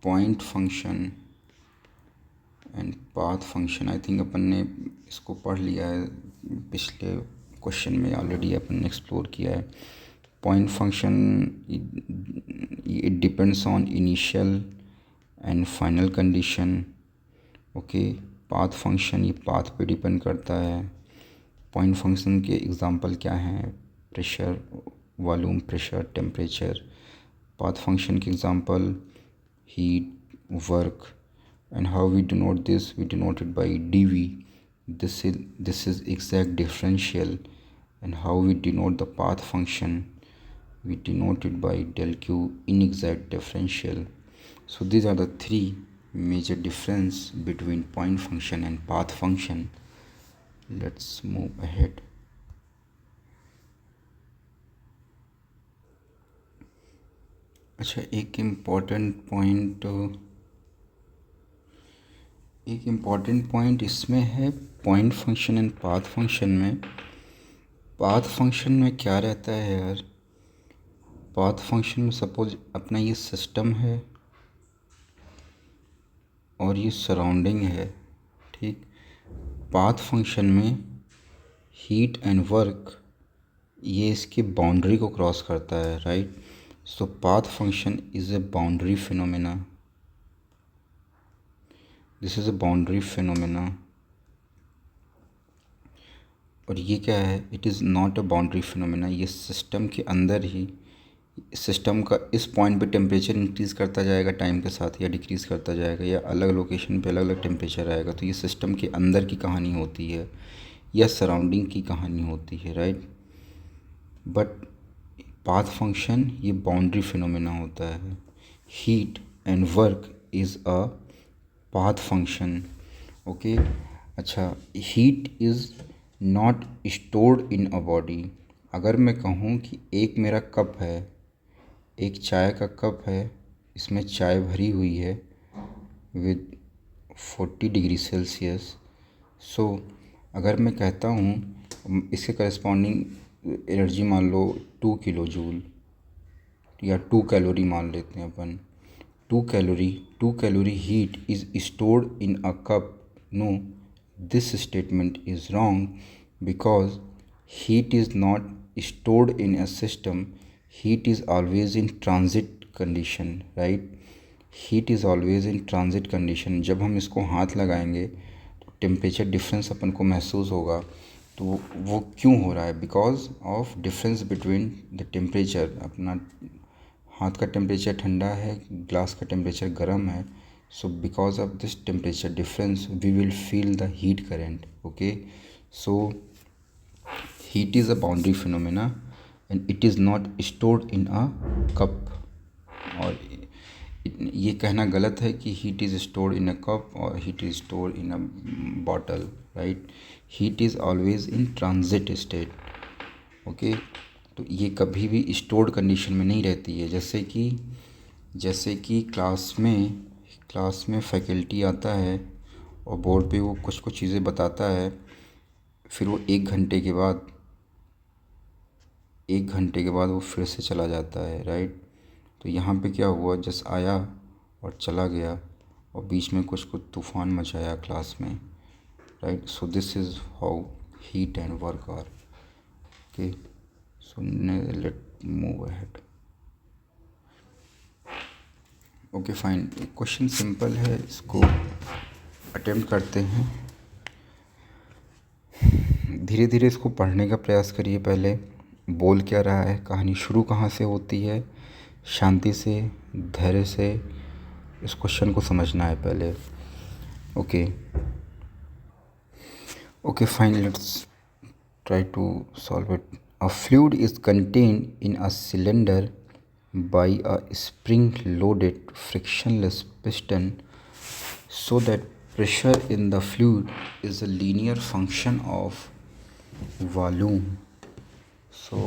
point function and path function, I think अपन ने इसको पढ़ लिया है, पिछले क्वेश्चन में ऑलरेडी अपन ने एक्सप्लोर किया है। Point function it depends on initial and final condition. Okay, path function ये पाथ पे डिपेंड करता है। पॉइंट फंक्शन के एग्जांपल क्या हैं, pressure, volume, pressure, temperature. Path function के example heat, work, and how we denote this, we denote it by dV. This is exact differential। and how we denote the path function, we denote it by del q inexact differential. So these are the three major difference between point function and path function. Let's move ahead. अच्छा, एक important point इसमें है point function and path function में। Path function में क्या रहता है यार, पाथ फंक्शन में सपोज अपना ये सिस्टम है और ये सराउंडिंग है, ठीक। पाथ फंक्शन में हीट एंड वर्क ये इसकी बाउंड्री को क्रॉस करता है, right. So path function is a boundary phenomena, this is a boundary phenomena. और ये क्या है, it is not a boundary phenomena, ये सिस्टम के अंदर ही, सिस्टम का इस पॉइंट पे टेम्परेचर इंक्रीज़ करता जाएगा टाइम के साथ या डिक्रीज़ करता जाएगा, या अलग लोकेशन पे अलग अलग टेम्परेचर आएगा। तो ये सिस्टम के अंदर की कहानी होती है या सराउंडिंग की कहानी होती है, राइट। बट पाथ फंक्शन ये बाउंड्री फिनोमेना होता है। Heat and work is a path function, okay. अच्छा, heat is not stored in a body. अगर मैं कहूँ कि एक मेरा कप है, एक चाय का कप है, इसमें चाय भरी हुई है विद 40 डिग्री सेल्सियस। सो अगर मैं कहता हूँ इसके करस्पॉन्डिंग एनर्जी मान लो 2 किलो जूल या 2 कैलोरी मान लेते हैं अपन। 2 calorie heat is stored in a cup. No, this statement is wrong because heat is not stored in a system. Heat is always in transit condition, right? Heat is always in transit condition. जब हम इसको हाथ लगाएंगे तो temperature difference अपन को महसूस होगा। तो वो क्यों हो रहा है, because of difference between the temperature. अपना हाथ का टेम्परेचर ठंडा है, ग्लास का टेम्परेचर गर्म है। So because of this temperature difference we will feel the heat current, okay. So heat is a boundary phenomena and it is not stored in a cup. और ये कहना गलत है कि heat is stored in a cup और heat is stored in a bottle, right. Heat is always in transit state, okay. तो ये कभी भी stored condition में नहीं रहती है। जैसे कि क्लास में फैकल्टी आता है और बोर्ड पे वो कुछ चीज़ें बताता है, फिर वो एक घंटे के बाद वो फिर से चला जाता है, राइट। तो यहाँ पे क्या हुआ, जस्ट आया और चला गया और बीच में कुछ तूफ़ान मचाया क्लास में, right. So this is how heat and work are, okay. So let move ahead. Okay fine, question simple है, इसको अटेम्प्ट करते हैं। धीरे धीरे इसको पढ़ने का प्रयास करिए। पहले बोल क्या रहा है, कहानी शुरू कहाँ से होती है, शांति से, धैर्य से इस क्वेश्चन को समझना है पहले, okay fine, let's try to solve it. A fluid is contained in a cylinder by a spring-loaded frictionless piston, so that pressure in the fluid is a linear function of volume. So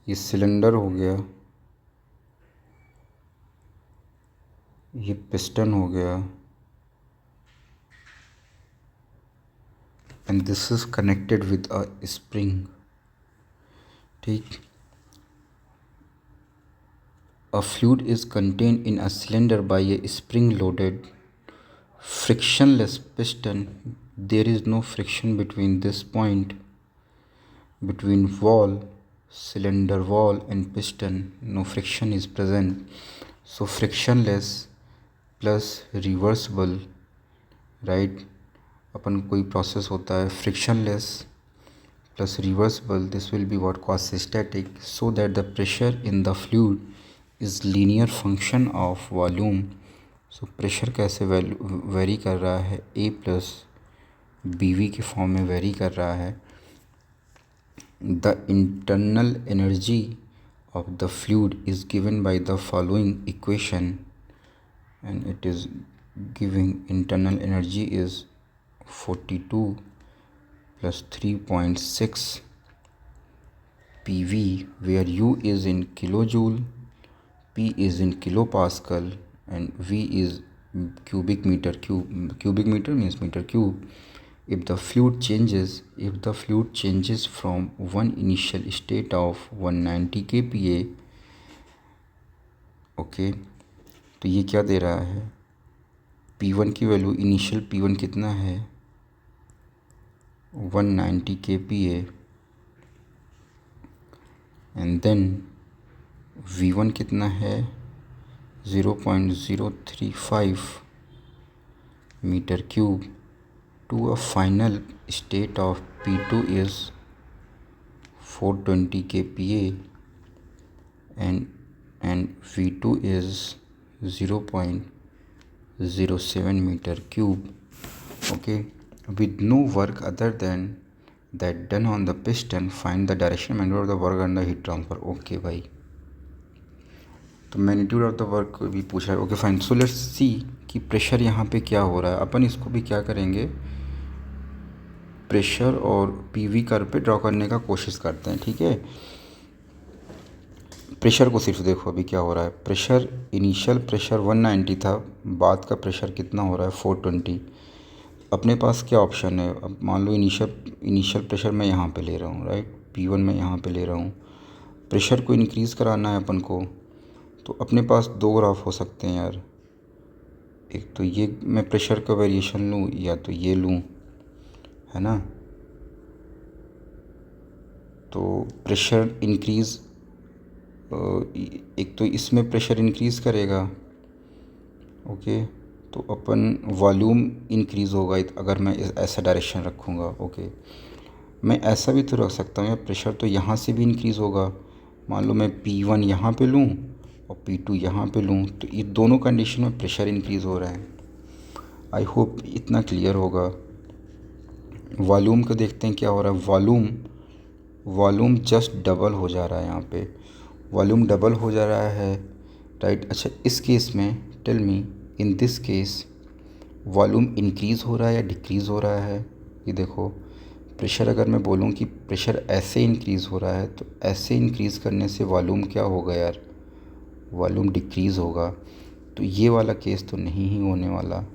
ये cylinder हो गया, ये piston हो गया, and this is connected with a spring, ठीक। A fluid is contained in a cylinder by a spring-loaded frictionless piston. There is no friction between this point, between wall, cylinder wall and piston. No friction is present. So frictionless plus reversible, right। अपन कोई process होता है frictionless plus reversible, this will be what quasi-static, so that the pressure in the fluid is linear function of volume, so pressure कैसे very कर रहा है, ए plus B we के form में very कर रहा है। The internal energy of the fluid is given by the following equation, and it is giving internal energy is 42 plus 3.6 PV, where U is in kilojoule, P is in kilopascal, and V is cubic meter cube. Cubic meter means meter cube. If the fluid changes from one initial state of 190 kPa, okay, तो ये क्या दे रहा है, P1 की value, initial P1 कितना है 190 kPa, and then V1 कितना है 0.035 metre cube, to a final state of P2 is 420 kPa, and V2 is 0.07 meter cube. Okay, with no work other than that done on the piston, find the direction magnitude of the work and the heat transfer. Okay भाई, तो magnitude of the work भी पूछ रहा है। Okay fine, so let's see कि pressure यहाँ पे क्या हो रहा है। अपन इसको भी क्या करेंगे, प्रेशर और पीवी कर्व पे ड्रॉ करने का कोशिश करते हैं, ठीक है। प्रेशर को सिर्फ देखो अभी क्या हो रहा है। प्रेशर, इनिशियल प्रेशर 190 था, बाद का प्रेशर कितना हो रहा है 420। अपने पास क्या ऑप्शन है, अब मान लो इनिशियल प्रेशर मैं यहाँ पे ले रहा हूँ, राइट, P1 मैं यहाँ पे ले रहा हूँ। प्रेशर को इंक्रीज़ कराना है अपन को, तो अपने पास दो ग्राफ हो सकते हैं यार। एक तो ये मैं प्रेशर का वेरिएशन लूँ, या तो ये लूँ, है ना। तो प्रेशर इंक्रीज़, एक तो इसमें प्रेशर इंक्रीज़ करेगा, ओके, तो अपन वॉल्यूम इंक्रीज़ होगा अगर मैं ऐसा डायरेक्शन रखूँगा। ओके, मैं ऐसा भी तो रख सकता हूँ यार, प्रेशर तो यहाँ से भी इंक्रीज़ होगा। मान लो मैं P1 यहाँ पे लूँ और P2 यहाँ पे लूँ, तो ये दोनों कंडीशन में प्रेशर इंक्रीज़ हो रहा है। आई होप इतना क्लियर होगा। वॉल्यूम को देखते हैं क्या हो रहा है। वॉल्यूम जस्ट डबल हो जा रहा है, यहाँ पे वॉल्यूम डबल हो जा रहा है, राइट। अच्छा, इस केस में tell me, in this case volume increase हो रहा है या डिक्रीज़ हो रहा है। ये देखो, प्रेशर अगर मैं बोलूँ कि प्रेशर ऐसे इंक्रीज़ हो रहा है, तो ऐसे इंक्रीज़ करने से वॉल्यूम क्या होगा यार, वॉल्यूम डिक्रीज़ होगा। तो ये वाला केस तो नहीं ही होने वाला।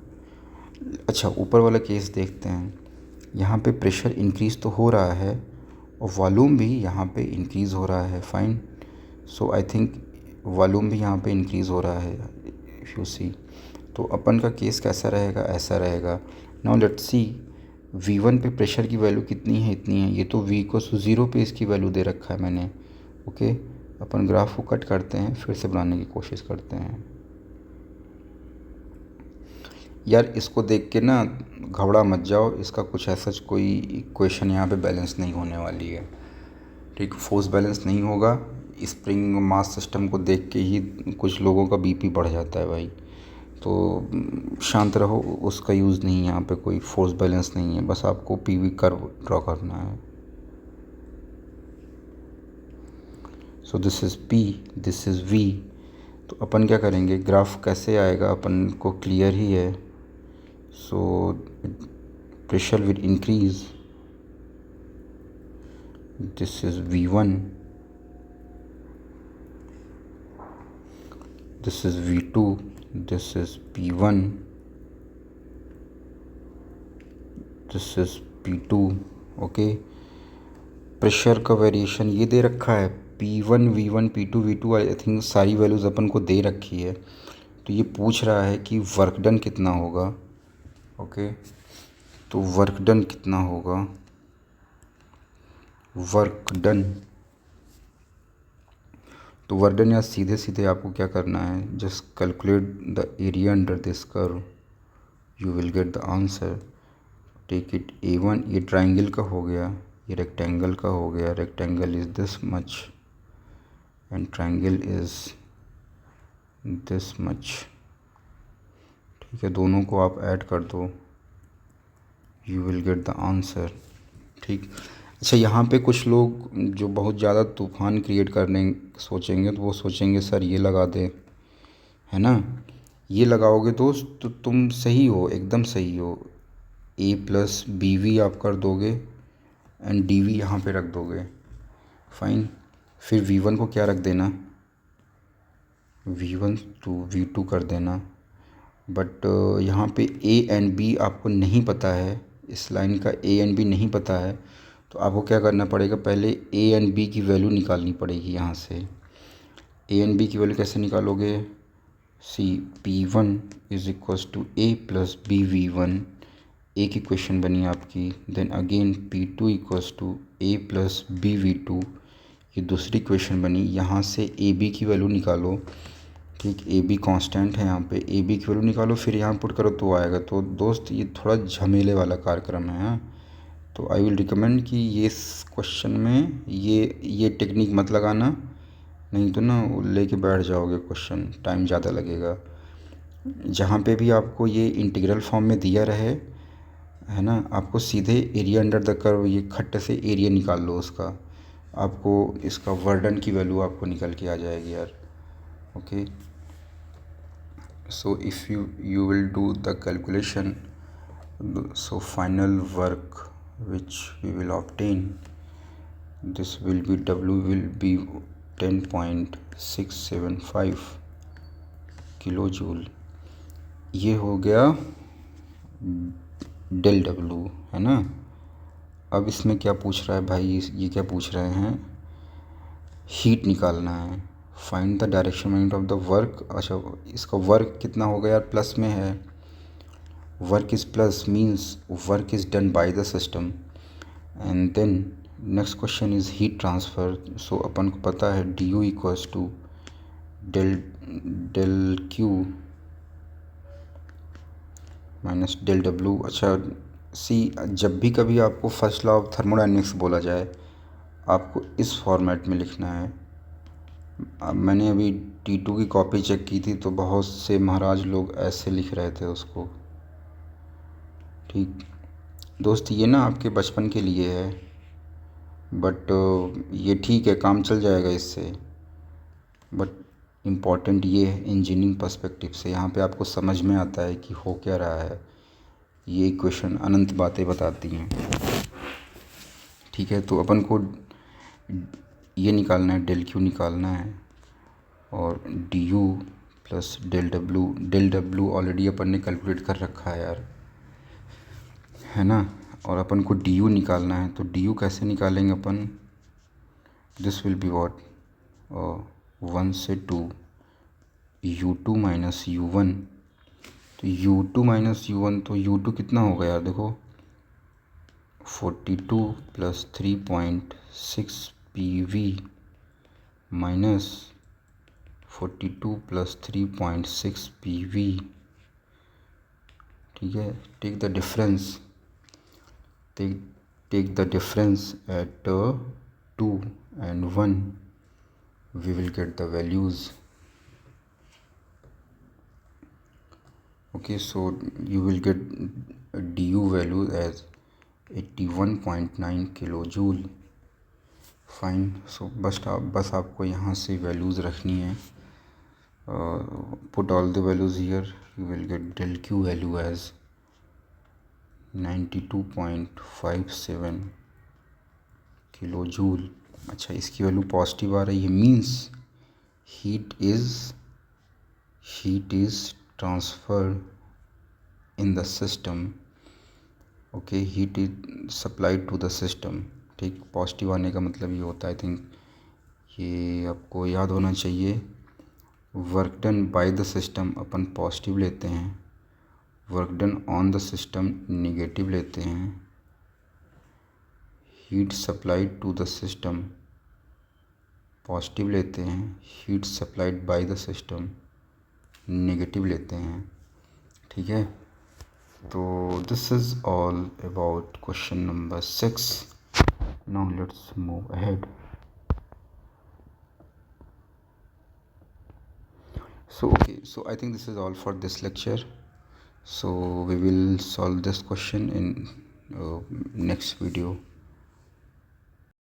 अच्छा, ऊपर वाला केस देखते हैं। यहाँ पे प्रेशर इंक्रीज़ तो हो रहा है और वॉल्यूम भी यहाँ पे इंक्रीज़ हो रहा है, fine. So I think volume भी यहाँ पे इंक्रीज़ हो रहा है, इफ़ यू सी। तो अपन का केस कैसा रहेगा, ऐसा रहेगा। नाउ लेट्स सी, V1 पे प्रेशर की वैल्यू कितनी है, इतनी है। ये तो V को 0 पे इसकी वैल्यू दे रखा है मैंने। ओके, अपन ग्राफ को कट करते हैं, फिर से बनाने की कोशिश करते हैं। यार इसको देख के ना घबरा मत जाओ, इसका कुछ ऐसा कोई इक्वेशन यहाँ पे बैलेंस नहीं होने वाली है, ठीक। फोर्स बैलेंस नहीं होगा। स्प्रिंग मास सिस्टम को देख के ही कुछ लोगों का बीपी बढ़ जाता है भाई, तो शांत रहो, उसका यूज़ नहीं है यहाँ पे, कोई फोर्स बैलेंस नहीं है, बस आपको पीवी कर्व ड्रॉ करना है। So this is P, this is V। तो अपन क्या करेंगे, ग्राफ कैसे आएगा अपन को क्लियर ही है। So pressure will increase, this is V1, this is V2, this is P1, this is P2। Okay, pressure का वेरिएशन ये दे रखा है, P1 V1 P2 V2, I think सारी वैल्यूज़ अपन को दे रखी है। तो ये पूछ रहा है कि वर्क डन कितना होगा। ओके, तो वर्क डन कितना होगा, वर्क डन, तो वर्क डन या सीधे सीधे आपको क्या करना है, just calculate the area under this curve, you will get the answer. Take it A1, ये ट्राइंगल का हो गया, ये रेक्टेंगल का हो गया। Rectangle is this much and triangle is this much. ठीक है, दोनों को आप ऐड कर दो, you will get the answer. ठीक। अच्छा, यहाँ पे कुछ लोग जो बहुत ज़्यादा तूफान क्रिएट करने सोचेंगे तो वो सोचेंगे सर ये लगा दे, है ना। ये लगाओगे दोस्त तो तुम सही हो, एकदम सही हो। ए प्लस बी वी आप कर दोगे एंड डी वी यहाँ पे रख दोगे, फाइन। फिर वी वन को क्या रख देना, V one to V two कर देना। बट यहाँ पे ए एंड बी आपको नहीं पता है, इस लाइन का ए एंड बी नहीं पता है, तो आपको क्या करना पड़ेगा, पहले ए एंड बी की वैल्यू निकालनी पड़ेगी यहाँ से। ए एंड बी की वैल्यू कैसे निकालोगे, see P one is equals to A plus B V one, एक इक्वेशन बनी आपकी। Then again P two equals to A plus B V two, ये दूसरी इक्वेशन बनी। यहाँ से ए बी की वैल्यू निकालो, ठीक। ए बी कॉन्स्टेंट है यहाँ पे, ए बी की वैल्यू निकालो, फिर यहाँ पुट करो तो आएगा। तो दोस्त ये थोड़ा झमेले वाला कार्यक्रम है, हाँ। तो आई विल रिकमेंड कि ये क्वेश्चन में ये टेक्निक मत लगाना, नहीं तो ना लेके बैठ जाओगे क्वेश्चन, टाइम ज़्यादा लगेगा। जहाँ पे भी आपको ये इंटीग्रल फॉर्म में दिया रहे, है ना, आपको सीधे एरिया अंडर द कर्व, ये खट्टे से एरिया निकाल लो उसका, आपको इसका वर्डन की वैल्यू आपको निकल के आ जाएगी यार। Okay, so if you will do the calculation, so final work which we will obtain, this will be W will be 10.675 kilo joule. ये हो गया डेल डब्लू, है ना। अब इसमें क्या पूछ रहा है भाई, ये क्या पूछ रहे हैं, हीट निकालना है। Find the direction magnitude of the work. अच्छा, इसका वर्क कितना होगा यार, प्लस में है, work is plus means work is done by the system. And then next question is heat transfer. So अपन को पता है D U equals to del Q minus del W. अच्छा सी, जब भी कभी आपको फर्स्ट लॉ ऑफ थर्मोडायनेमिक्स बोला जाए, आपको इस फॉर्मेट में लिखना है। अब मैंने अभी T2 की कॉपी चेक की थी तो बहुत से महाराज लोग ऐसे लिख रहे थे उसको, ठीक। दोस्त ये ना आपके बचपन के लिए है, बट ये ठीक है, काम चल जाएगा इससे। बट इम्पॉर्टेंट ये है इंजीनियरिंग पर्सपेक्टिव से, यहाँ पे आपको समझ में आता है कि हो क्या रहा है। ये इक्वेशन अनंत बातें बताती हैं, ठीक है। तो अपन को ये निकालना है, डेल क्यू निकालना है, और D U plus del W already अपन ने कैलकुलेट कर रखा है यार, है ना। और अपन को डी यू निकालना है, तो डी यू कैसे निकालेंगे अपन, दिस विल बी वॉट, 1 से 2 U2 माइनस U1। तो U2 माइनस U1, तो U2 कितना होगा यार, देखो 42 plus 3.6 PV minus 42 plus 3.6 PV, ठीक है। Take the difference, take the difference at 2 and 1, we will get the values। Okay, so you will get du value as 81.9 kilojoule, fine. So बस आपको यहाँ से वैल्यूज़ रखनी है, put all the values here, you will get del Q value as 92.57 kilo joule. अच्छा, इसकी value positive आ रही है, means heat is transferred in the system. Okay, heat is supplied to the system, ठीक। Positive आने का मतलब ये होता है, आई थिंक ये आपको याद होना चाहिए। Work done by the system अपन पॉजिटिव लेते हैं, work done on the system negative लेते हैं, heat supplied to the system positive लेते हैं, heat supplied by the system negative लेते हैं, ठीक है। तो this is all about question number 6। Now let's move ahead. So okay, so I think this is all for this lecture. So we will solve this question in next video.